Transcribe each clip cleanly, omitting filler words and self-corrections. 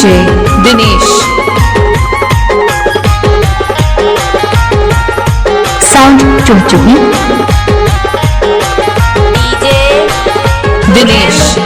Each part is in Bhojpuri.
DJ Dinesh Sound Chumchumi DJ Dinesh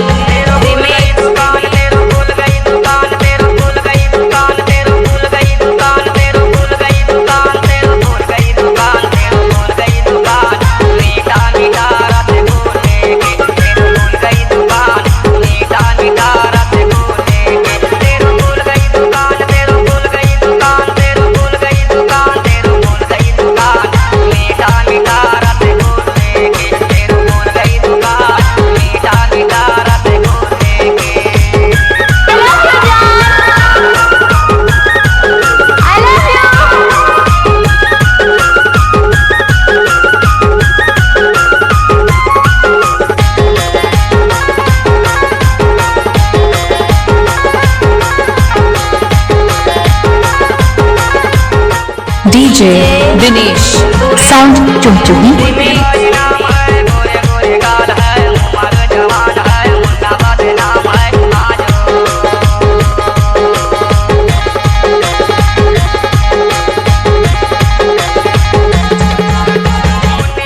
DJ Dinesh Sound Chumchumi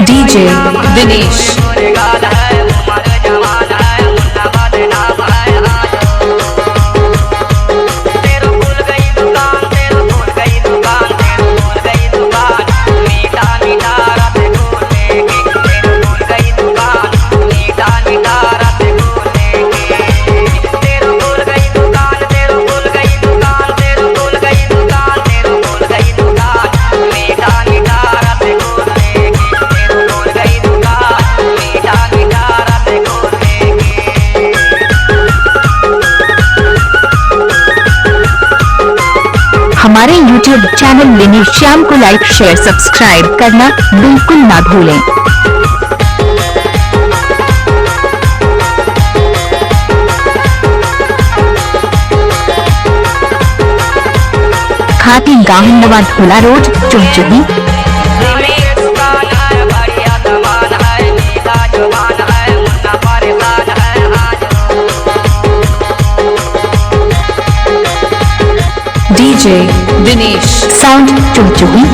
DJ Dinesh हमारे YouTube चैनल दिनेश श्याम को लाइक शेयर सब्सक्राइब करना बिल्कुल ना भूलें। खाती गाहनवा धोला road Chumchumi DJ Dinesh Sound Chumchumi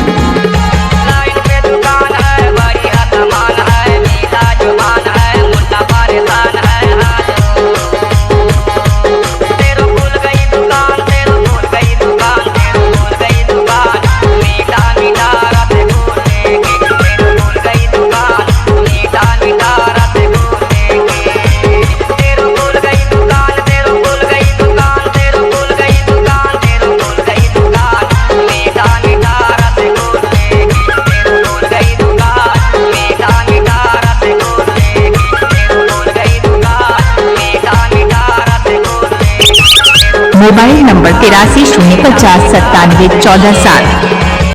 mobile number 83 050 97 14 7।